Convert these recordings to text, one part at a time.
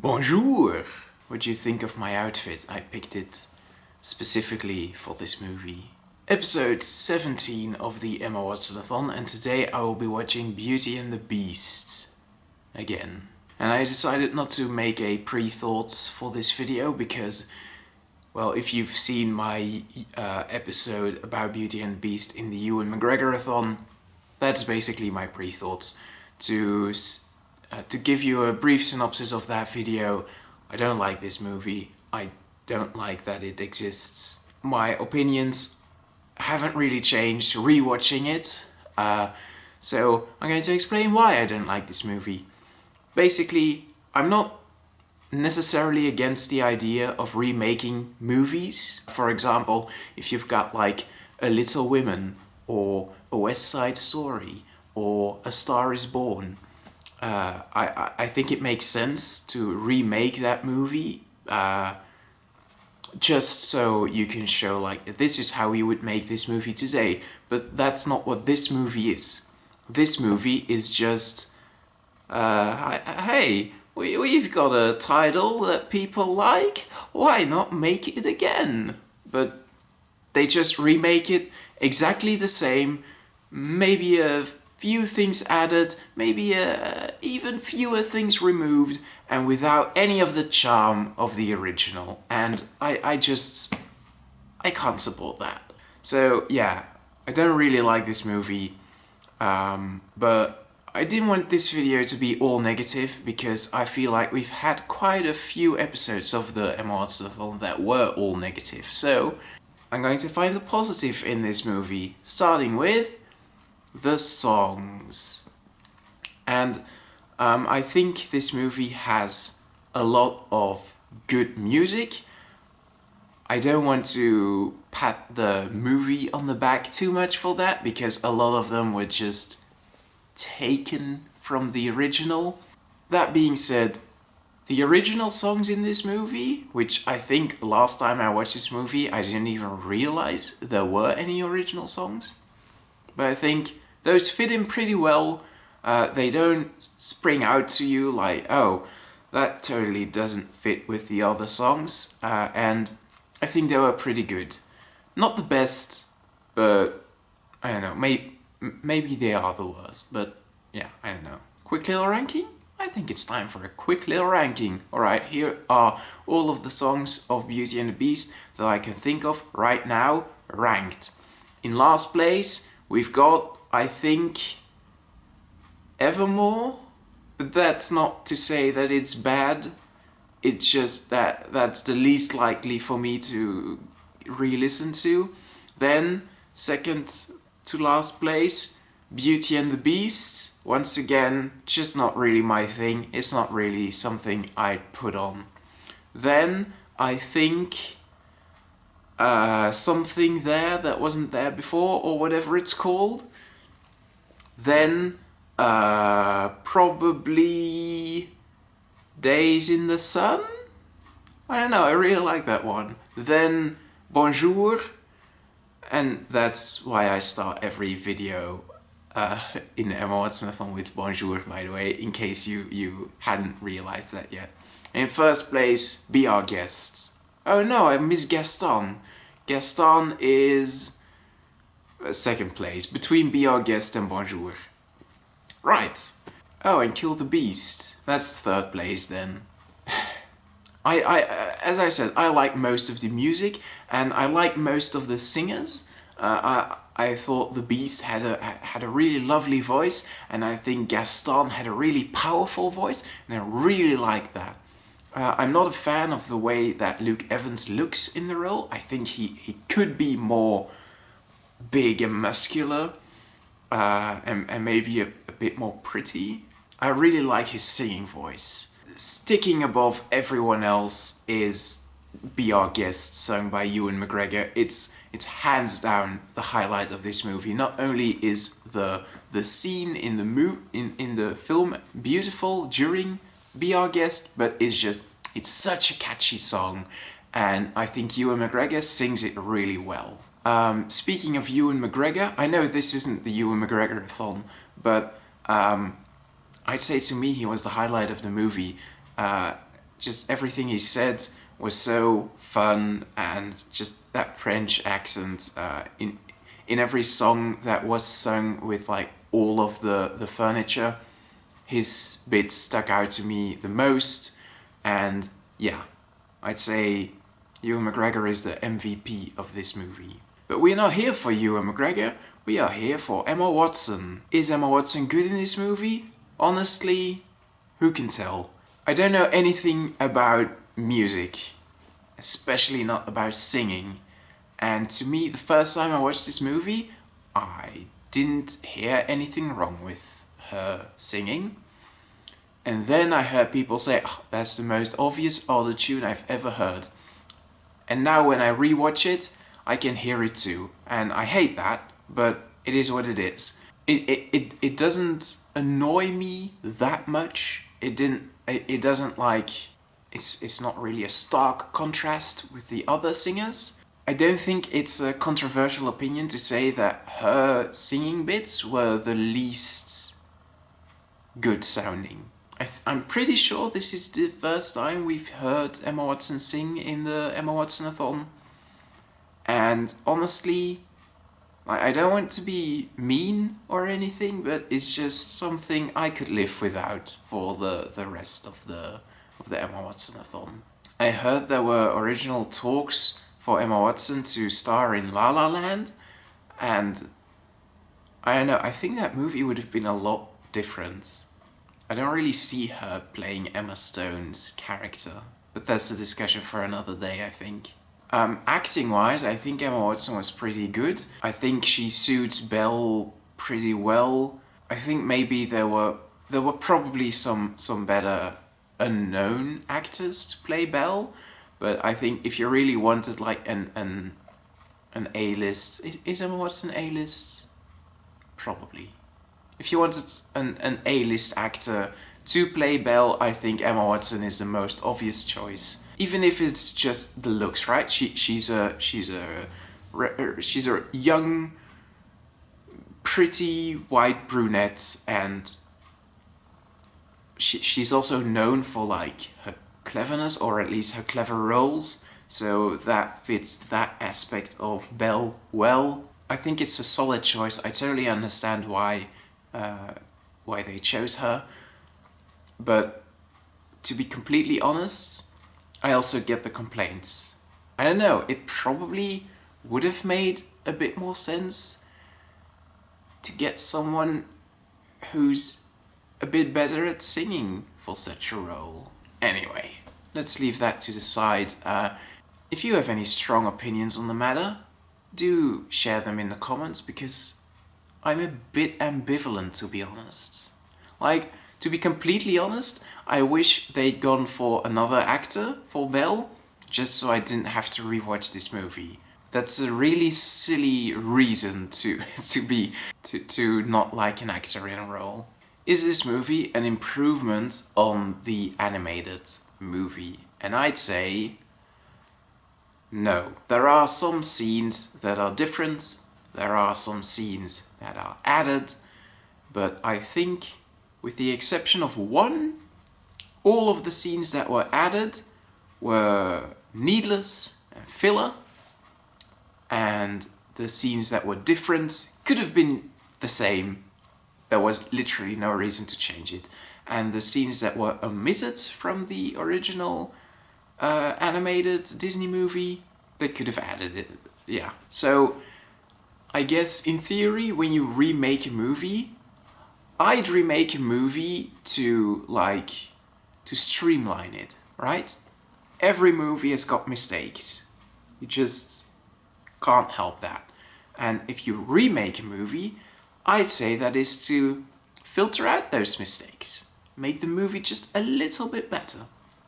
Bonjour! What do you think of my outfit? I picked it specifically for this movie. Episode 17 of the Emma Watson-a-thon, and today I will be watching Beauty and the Beast again. And I decided not to make a pre-thoughts for this video because, well, if you've seen my episode about Beauty and the Beast in the Ewan McGregor-a-thon, that's basically my pre-thoughts. To give you a brief synopsis of that video, I don't like this movie. I don't like that it exists. My opinions haven't really changed rewatching it, so I'm going to explain why I don't like this movie. Basically, I'm not necessarily against the idea of remaking movies. For example, if you've got like A Little Women or A West Side Story or A Star is Born, I think it makes sense to remake that movie just so you can show like this is how we would make this movie today. But that's not what this movie is. This movie is just hey, we've got a title that people like, why not make it again? But they just remake it exactly the same, maybe a few things added, maybe even fewer things removed, and without any of the charm of the original. And I can't support that. So yeah, I don't really like this movie, but I didn't want this video to be all negative because I feel like we've had quite a few episodes of the Emma Watson-a-thon that were all negative. So I'm going to find the positive in this movie, starting with the songs. And I think this movie has a lot of good music. I don't want to pat the movie on the back too much for that because a lot of them were just taken from the original. That being said, the original songs in this movie, which I think last time I watched this movie I didn't even realize there were any original songs, but I think those fit in pretty well. They don't spring out to you like, oh, that totally doesn't fit with the other songs, and I think they were pretty good. Not the best, but I don't know, maybe they are the worst, but yeah, I don't know. Quick little ranking? I think it's time for a quick little ranking. Alright, here are all of the songs of Beauty and the Beast that I can think of right now, ranked. In last place, we've got, I think, Evermore, but that's not to say that it's bad. It's just that that's the least likely for me to re-listen to. Then, second to last place, Beauty and the Beast. Once again, just not really my thing. It's not really something I'd put on. Then, I think something there that wasn't there before, or whatever it's called. Then, probably Days in the Sun? I don't know, I really like that one. Then Bonjour, and that's why I start every video in Emma Watson-a-thon with Bonjour, by the way, in case you hadn't realized that yet. In first place, Be Our Guests. Oh no, I missed Gaston. Gaston is second place, between Be Our Guest and Bonjour. Right. Oh, and Kill the Beast. That's third place then. As I said, I like most of the music and I like most of the singers. I thought the Beast had a really lovely voice, and I think Gaston had a really powerful voice, and I really like that. I'm not a fan of the way that Luke Evans looks in the role. I think he could be more big and muscular, and maybe a bit more pretty. I really like his singing voice. Sticking above everyone else is Be Our Guest, sung by Ewan McGregor. It's hands down the highlight of this movie. Not only is the scene in the film beautiful during Be Our Guest, but it's such a catchy song, and I think Ewan McGregor sings it really well. Speaking of Ewan McGregor, I know this isn't the Ewan McGregor-a-thon, but I'd say to me he was the highlight of the movie. just everything he said was so fun, and just that French accent in every song that was sung with like all of the furniture, his bit stuck out to me the most. And yeah, I'd say Ewan McGregor is the MVP of this movie. But we're not here for Ewan McGregor, we are here for Emma Watson. Is Emma Watson good in this movie? Honestly, who can tell? I don't know anything about music, especially not about singing. And to me, the first time I watched this movie, I didn't hear anything wrong with her singing. And then I heard people say, oh, that's the most obvious autotune I've ever heard. And now when I rewatch it, I can hear it too. And I hate that, but it is what it is. It doesn't annoy me that much. It doesn't like, it's not really a stark contrast with the other singers. I don't think it's a controversial opinion to say that her singing bits were the least good sounding. I'm pretty sure this is the first time we've heard Emma Watson sing in the Emma Watson-a-thon. And honestly, I don't want to be mean or anything, but it's just something I could live without for the rest of the Emma Watson-a-thon. I heard there were original talks for Emma Watson to star in La La Land, and I don't know, I think that movie would have been a lot different. I don't really see her playing Emma Stone's character, but that's a discussion for another day, I think. Acting-wise, I think Emma Watson was pretty good. I think she suits Belle pretty well. I think maybe there were probably some better unknown actors to play Belle, but I think if you really wanted like an A-list, is Emma Watson A-list? Probably. If you wanted an A-list actor to play Belle, I think Emma Watson is the most obvious choice. Even if it's just the looks, right? She's a young, pretty white brunette, and she's also known for like her cleverness, or at least her clever roles. So that fits that aspect of Belle well. I think it's a solid choice. I totally understand why they chose her, but to be completely honest, I also get the complaints. I don't know, it probably would have made a bit more sense to get someone who's a bit better at singing for such a role. Anyway, let's leave that to the side. If you have any strong opinions on the matter, do share them in the comments, because I'm a bit ambivalent, to be honest. Like, to be completely honest, I wish they'd gone for another actor for Belle, just so I didn't have to rewatch this movie. That's a really silly reason to not like an actor in a role. Is this movie an improvement on the animated movie? And I'd say no. There are some scenes that are different, there are some scenes that are added, but I think, with the exception of one, all of the scenes that were added were needless and filler, and the scenes that were different could have been the same. There was literally no reason to change it. And the scenes that were omitted from the original animated Disney movie, they could have added it. Yeah. So I guess in theory, when you remake a movie, I'd remake a movie to streamline it, right? Every movie has got mistakes. You just can't help that. And if you remake a movie, I'd say that is to filter out those mistakes. Make the movie just a little bit better.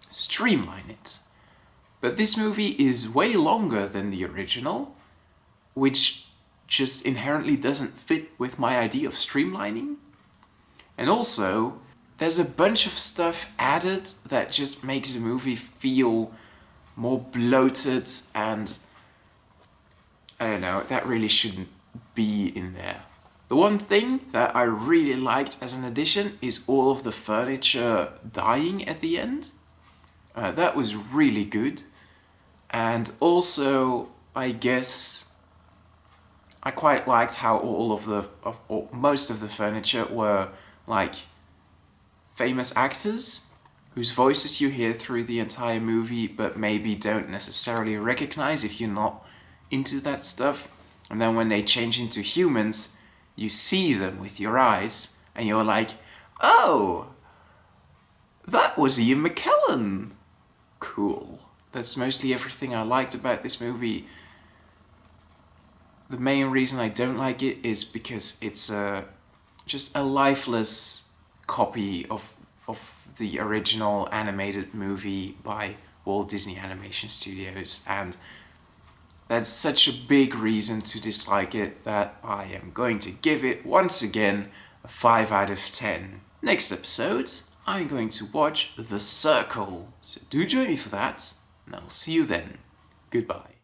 Streamline it. But this movie is way longer than the original, which just inherently doesn't fit with my idea of streamlining. And also, there's a bunch of stuff added that just makes the movie feel more bloated, and I don't know, that really shouldn't be in there. The one thing that I really liked as an addition is all of the furniture dying at the end. That was really good. And also, I guess I quite liked how most of the furniture were like famous actors whose voices you hear through the entire movie, but maybe don't necessarily recognize if you're not into that stuff. And then when they change into humans, you see them with your eyes, and you're like, oh, that was Ian McKellen. Cool. That's mostly everything I liked about this movie. The main reason I don't like it is because it's just a lifeless copy of the original animated movie by Walt Disney Animation Studios, and that's such a big reason to dislike it that I am going to give it, once again, a 5 out of 10. Next episode, I'm going to watch The Circle, so do join me for that, and I'll see you then. Goodbye.